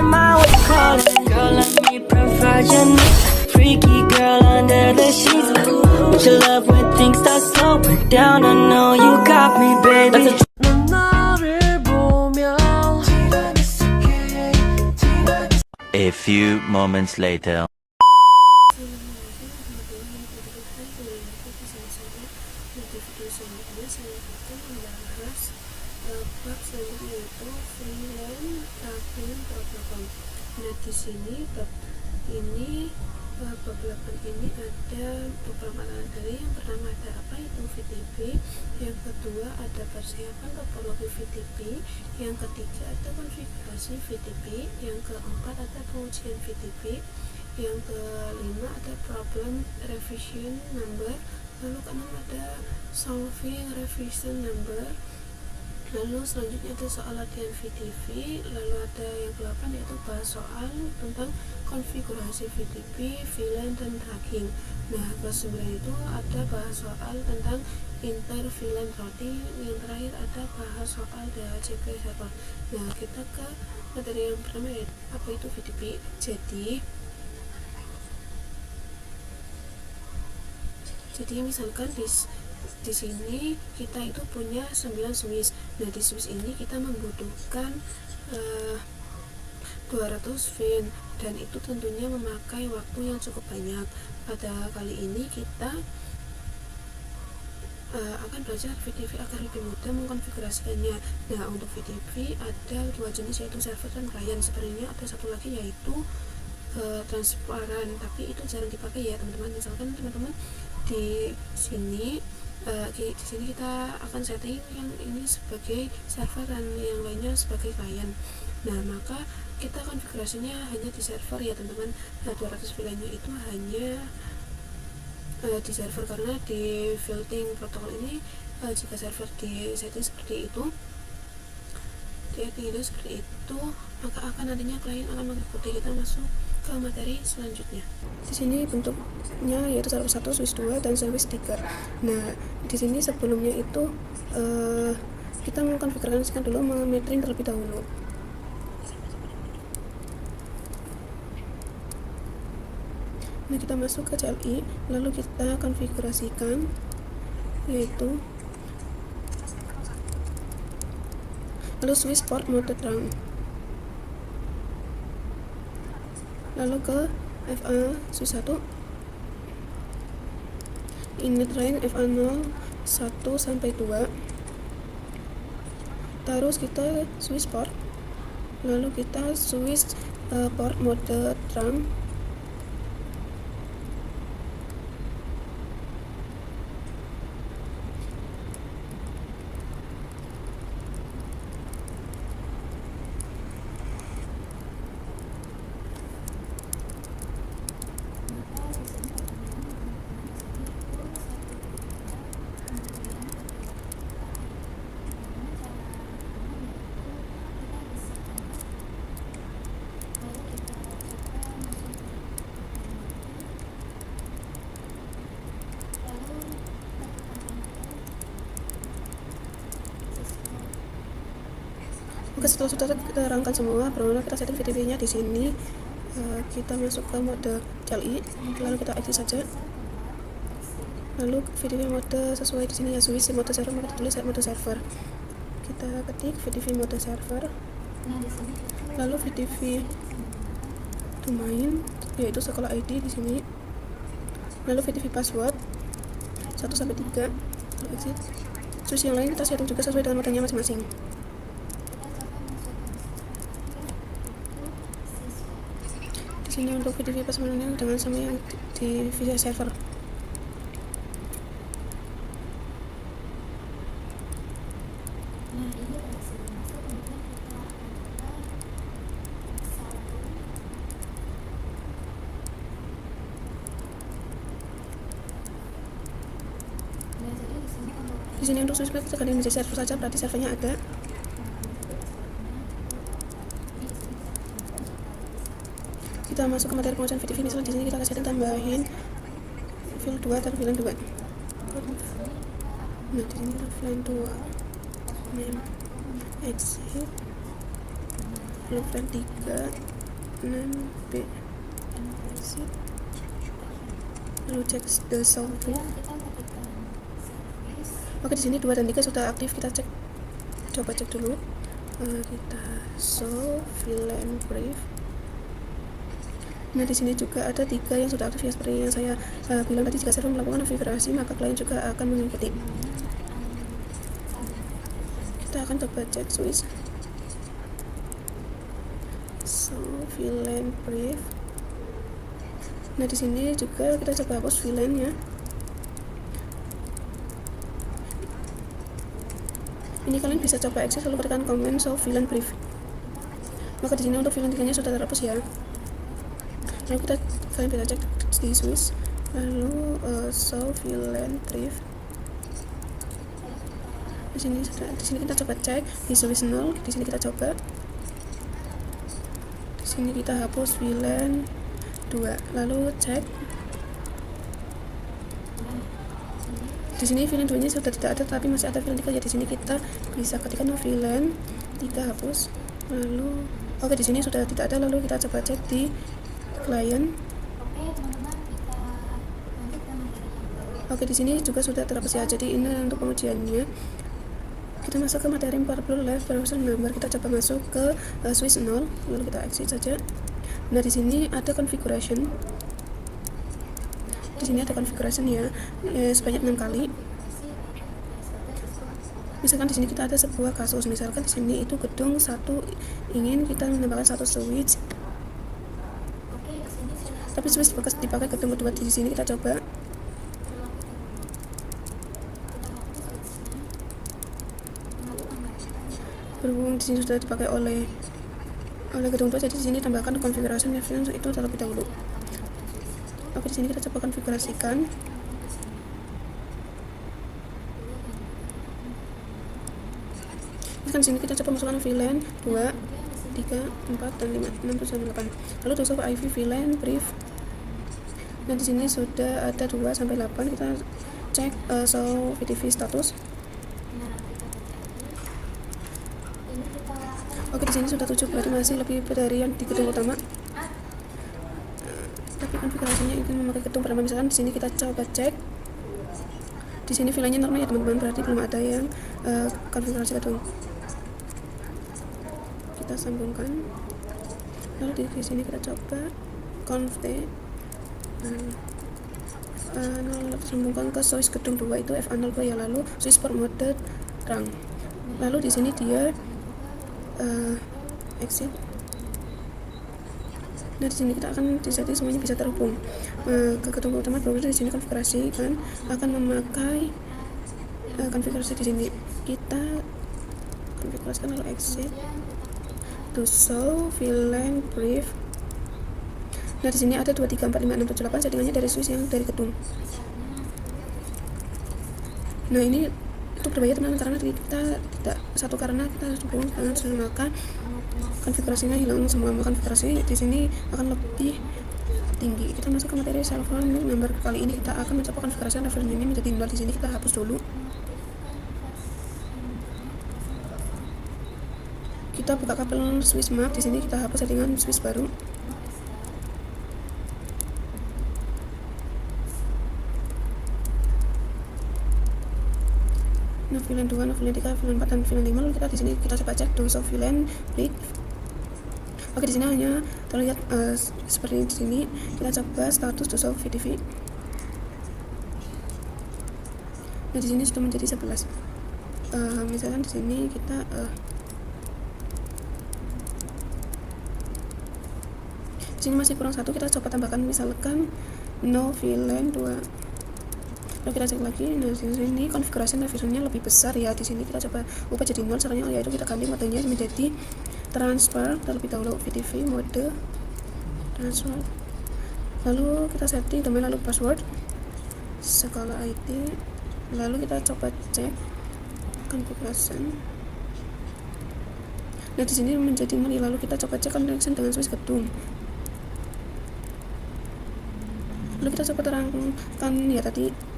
mind what's calling. Girl, let me provide your needs. Freaky girl under the sheets. But your love when things start slowing down. I know you got me, baby. 넌 나를 보며 A few moments later. Nah, di sini bab ini bab 8 ini ada beberapa materi. Yang pertama ada apa itu VTP, yang kedua ada persiapan topologi VTP, yang ketiga ada konfigurasi VTP, yang keempat ada pengujian VTP, yang kelima ada problem revision number, lalu keenam ada solving revision number. Lalu selanjutnya ada soal latihan VTV, lalu ada yang ke-8 yaitu bahas soal tentang konfigurasi VTP, VLAN, dan tracking. Nah, kelas 9 itu ada bahas soal tentang inter VLAN routing, yang terakhir ada bahas soal DHCP server. Nah, kita ke materi yang pertama yaitu apa itu VTP. Jadi misalkan di sini kita itu punya 9 switch. Nah, di switch ini kita membutuhkan 200 VIN, dan itu tentunya memakai waktu yang cukup banyak. Pada kali ini kita akan belajar VTV agar lebih mudah mengkonfigurasikannya. Nah, untuk VTV ada dua jenis yaitu server dan client. Sebenarnya ada satu lagi yaitu transparan, tapi itu jarang dipakai ya teman-teman. Misalkan teman-teman di sini kita akan setting yang ini sebagai server dan yang lainnya sebagai client. Nah, maka kita konfigurasinya hanya di server ya teman-teman. Nah, 200 VLAN-nya itu hanya di server, karena di filtering protokol ini jika server di setting seperti itu, maka akan nantinya klien akan mengikuti. Kita masuk ke materi selanjutnya. Di sini bentuknya yaitu server 1, switch 2, dan service 3. Nah, di sini sebelumnya itu kita mengkonfigurasikan dulu, mengetering terlebih dahulu. Nah, kita masuk ke CLI, lalu kita konfigurasikan yaitu lalu switch port mode terang, lalu ke FA switch 1, init range FA0 1 sampai 2, terus kita switch port, lalu kita switch port mode terang, Oke, setelah sudah kita rangkan semua, barulah kita setting VTP-nya di sini. Kita masuk ke mode CLI, lalu kita aktif saja. Lalu VTP mode sesuai di sini ya, switch mode server, maka ditulis mode server. Kita ketik VTP mode server, lalu VTP domain yaitu sekolah ID di sini, lalu VTP password 1 sampai 3. Exit. Switch yang lain kita setting juga sesuai dengan modenya masing-masing. Di sini untuk VTP passwordnya dengan sama yang di via server. Di sini untuk switch sekali menjadi server saja, berarti servernya ada. Kita masuk ke materi pengujian VTV. Misalnya di sini kita kasih tambahin file 2 dan VLAN 2. Nah, di sini kita VLAN 2 name exit, Blueprint 3 6B exit, lalu cek the solve brief. Oke, di sini 2 dan 3 sudah aktif. Kita cek, coba cek dulu. Kita solve VLAN brief. Nah, di sini juga ada 3 yang sudah aktif ya, seperti yang saya bilang tadi. Jika server melakukan konfigurasi, maka klien juga akan mengikuti. Kita akan coba cek switch. VLAN brief. Nah, di sini juga kita coba hapus VLAN ya. Ini kalian bisa coba exit lalu ketikkan comment show VLAN brief. Maka di sini untuk VLAN 3-nya sudah terhapus ya. Lalu kalian bisa cek di switch, lalu show VLAN brief. Di sini kita coba cek di switch 0. Di sini kita coba. Di sini kita hapus VLAN 2, lalu cek. Di sini VLAN 2-nya sudah tidak ada, tapi masih ada VLAN 3 ya. Di sini kita bisa ketikkan VLAN 3 hapus. Lalu oke, di sini sudah tidak ada, lalu kita coba cek di klien. Oke, di sini juga sudah terhapus ya. Jadi ini untuk pengujiannya. Kita masuk ke materi 40 live browser number. Kita coba masuk ke switch 0, lalu kita exit saja. Nah, di sini ada configuration. Di sini ada configuration ya, sebanyak 6 kali. Misalkan di sini kita ada sebuah kasus, misalkan di sini itu gedung 1 ingin kita menambahkan 1 switch. Tapi switch bekas dipakai gedung kedua. Di sini kita coba. Berhubung di sini sudah dipakai oleh gedung 2, jadi di sini tambahkan konfigurasi itu terlebih dahulu. Oke, di sini kita coba konfigurasikan. Di sini kita coba masukkan VLAN 2, 3, 4, dan 5, 6, 7, 8. Lalu dosa IV VLAN brief. Nah, di sini sudah ada 2 sampai 8. Kita cek show VTV status. Oke, di sini sudah 7, berarti masih lebih dari yang di gedung utama. Tapi konfigurasinya ingin memakai gedung pertama. Misalkan di sini kita coba cek. Di sini VLAN-nya normal ya teman-teman, berarti belum ada yang konfigurasi gedung. Kita sambungkan. Lalu di sini kita coba conf t. Lalu sambungkan ke switch gedung 2 itu FA02 ya, lalu switch port mode terang. Lalu di sini dia exit. Nah, di sini kita akan disetting semuanya bisa terhubung ke gedung utama. Browser di sini konfigurasi kan akan memakai konfigurasi di sini. Kita konfigurasikan lalu exit to show VLAN brief. Nah, di sini ada 2, 3, 4, 5, 6, 7, 8 settingannya dari switch yang dari gedung. Nah, ini itu berbahaya teman-teman, karena kita tidak satu, karena kita harus hubungan dengan sudah, maka konfigurasinya hilang semua. Konfigurasi di sini akan lebih tinggi. Kita masuk ke materi server number. Kali ini kita akan mencoba konfigurasi reference ini menjadi 0. Di sini kita hapus dulu. Kita buka kabel switch map. Di sini kita hapus settingan switch baru. Nah, VLAN 2, nah, VLAN 3, VLAN 4, dan VLAN 5. Lalu kita di sini kita coba cek dose of VLAN brief. Oke, di sini hanya terlihat seperti di sini. Kita coba status dose of VTV. Nah, di sini sudah menjadi 11. Misalkan di sini kita di sini masih kurang 1, kita coba tambahkan misalkan no VLAN 2. Lalu kita cek lagi. Nah, di sini konfigurasi revisionnya lebih besar ya. Di sini kita coba ubah jadi 0, caranya yaitu kita ganti modenya menjadi transfer terlebih dahulu, VTV mode transfer. Lalu kita setting domain lalu password skala IT. Lalu kita coba cek configuration. Nah, di sini menjadi 0. Lalu kita coba cek connection dengan switch gedung. Lalu kita coba terangkan ya tadi.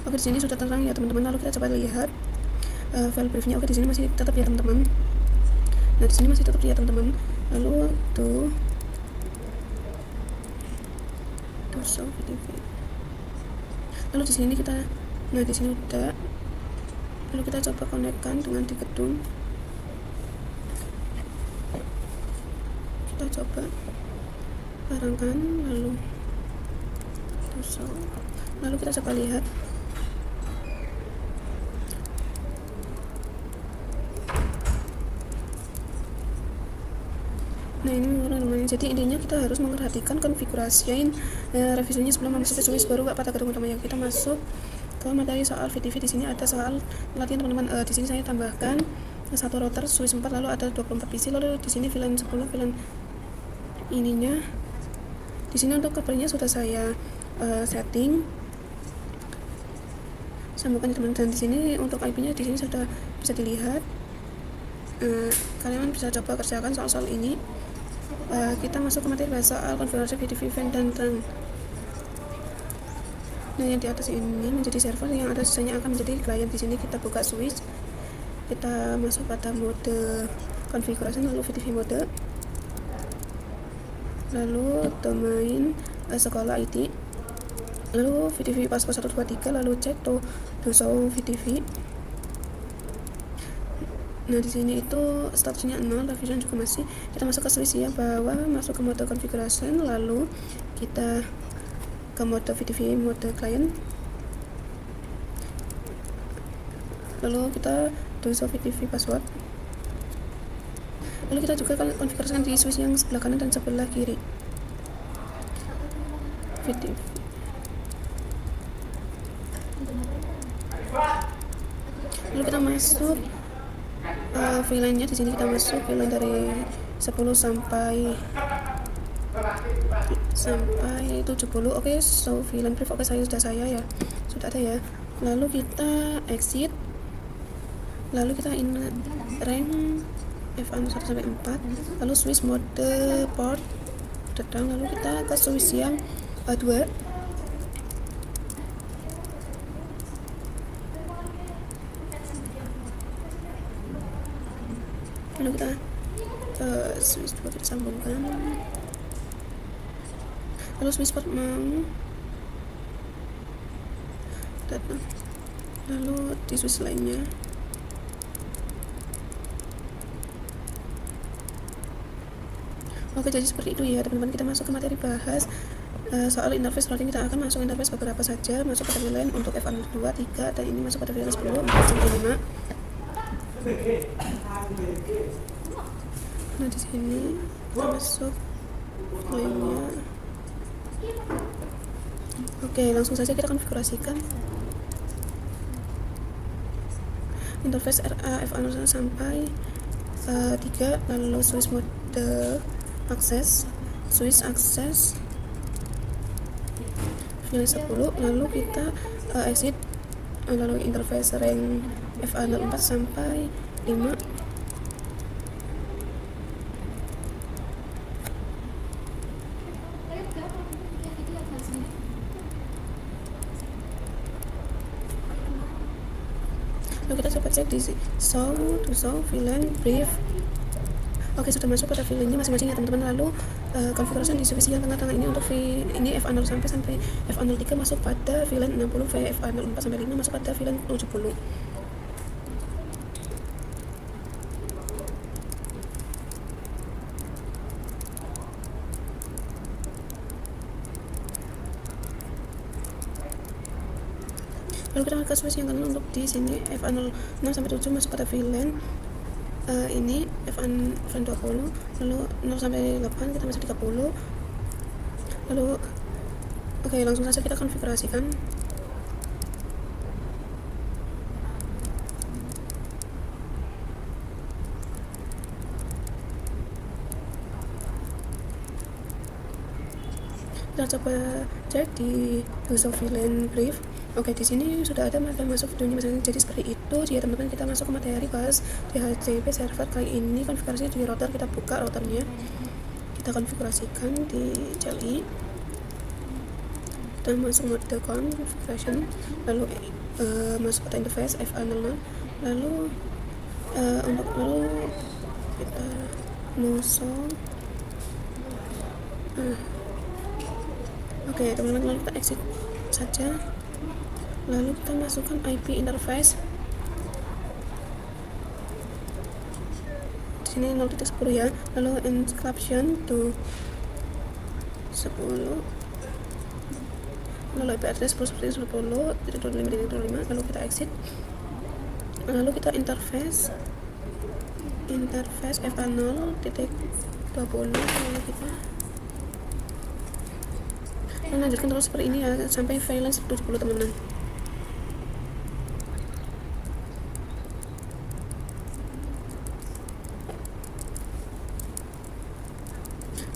Oke, di sini sudah terang ya teman-teman. Lalu kita coba lihat file briefnya. Oke, di sini masih tetap ya teman-teman. Nah, di sini masih tetap ya teman-teman. Lalu tuh show VTV. Lalu di sini kita, nah di sini udah. Lalu kita coba konekkan dengan di gedung. Kita coba barangkan, lalu show. Lalu kita coba lihat. Nah, ini namanya. Jadi intinya kita harus memperhatikan konfigurasiin revisinya sebelum masuk ke Swiss baru pada gedung utamanya. Kita masuk ke materi soal VTV. Di sini ada soal latihan teman-teman. Di sini saya tambahkan satu router Swiss 4, lalu ada 24 PC, lalu di sini VLAN 10, VLAN ininya. Di sini untuk kabelnya sudah saya setting. Sambungkan teman-teman. Dan di sini untuk IP-nya di sini sudah bisa dilihat. Kalian bisa coba kerjakan soal-soal ini. Kita masuk ke materi bahasa soal konfigurasi VTV event dan terang. Nah, yang di atas ini menjadi server, yang ada sisanya akan menjadi client. Di sini kita buka switch, kita masuk pada mode konfigurasi, lalu VTV mode, lalu domain sekolah IT, lalu VTV password 123, lalu cek to show VTV. Nah, di sini itu statusnya 0, revision juga masih. Kita masuk ke switch ya, bawah, masuk ke mode configuration, lalu kita ke mode VTV mode client, lalu kita show VTV password, lalu kita juga konfigurasikan di switch yang sebelah kanan dan sebelah kiri VTV. Lalu kita masuk VLAN-nya. Di sini kita masuk VLAN dari 10 sampai 70. Oke, so VLAN brief. Oke, sudah ya, sudah ada ya. Lalu kita exit, lalu kita in rank F1 1 sampai 4, lalu switch mode port datang, lalu kita ke switch yang 2. Lalu kita switch port kita sambungkan, lalu switch port mau datang, lalu di switch lainnya. Oke, jadi seperti itu ya teman-teman. Kita masuk ke materi bahas soal interface routing. Kita akan masuk interface beberapa saja, masuk pada VLAN untuk F1 2, 3, dan ini masuk pada VLAN 10, 4, sampai 5. Nah, di sini kita masuk lainnya. Oke, langsung saja kita konfigurasikan interface RA F1 sampai 3, lalu switch mode akses, switch akses VLAN 10, lalu kita exit, lalu interface rank F4 sampai 5. Lalu kita coba cek di show VLAN brief. Oke, sudah masuk pada VLAN-nya masing-masing ya teman-teman. Lalu konfigurasi di switch yang tengah-tengah ini untuk ini F0 sampai F03 masuk pada VLAN 60, F04 sampai 5 masuk pada VLAN 70. Lalu kita ke switch yang kanan untuk di sini F06 sampai 7 masuk pada VLAN ini F20, lalu 0 sampai 8 kita masuk 30. Lalu oke, langsung saja kita konfigurasikan. Kita coba cek di user VLAN brief. Oke, di sini sudah ada materi masuk videonya misalnya. Jadi seperti itu ya teman-teman. Kita masuk ke materi bahas DHCP server kali ini. Konfigurasi di router, kita buka routernya, kita konfigurasikan di CLI, kita masuk mode configuration, lalu masuk ke interface F00, Lalu untuk kita nosong. Oke, teman-teman, lalu kita exit saja. Lalu kita masukkan IP interface. Di sini 0.10 ya. Lalu encryption to 10. Lalu IP address 10.10.0.25. Lalu kita exit. Lalu kita interface FA0.20. Lalu kita lanjutkan terus seperti ini ya sampai valence 70, teman-teman.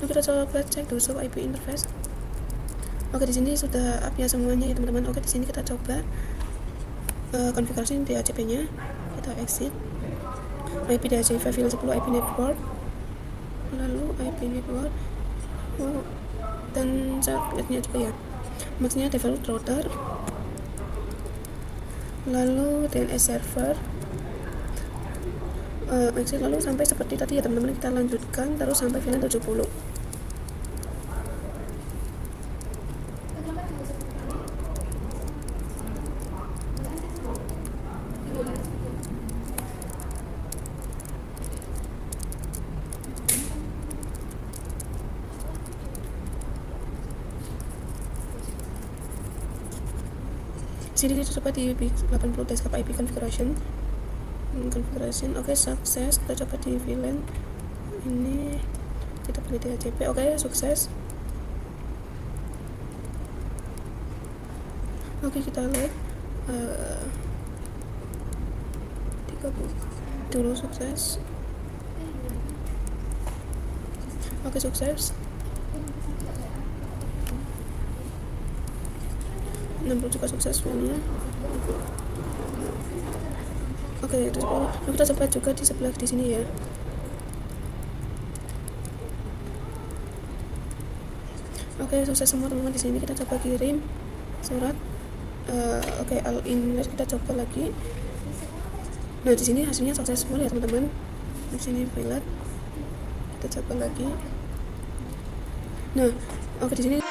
Lalu kita coba cek dulu show IP interface. Oke, di sini sudah up ya semuanya ya, teman-teman. Oke, di sini kita coba konfigurasi DHCP-nya. Kita exit. IP DHCP valence 10 IP network. Lalu IP network. Dan subnetnya juga ya, maksudnya default router, lalu DNS server, exit. Lalu sampai seperti tadi ya, teman-teman, kita lanjutkan terus sampai VLAN 70. Sini kita coba di 80 desktop IP configuration. Oke, sukses. Kita coba di VLAN ini, kita pilih DHCP. Oke, sukses. Oke, kita lihat 30 dulu, sukses. Oke, sukses. 60 juga sukses filmnya. Oke, terus kita coba juga di sebelah di sini ya. Oke, sukses semua, teman-teman. Di sini kita coba kirim surat. Oke, all in, kita coba lagi. Nah, di sini hasilnya successful ya, teman-teman. Di sini violet. Kita coba lagi. Nah, oke, di sini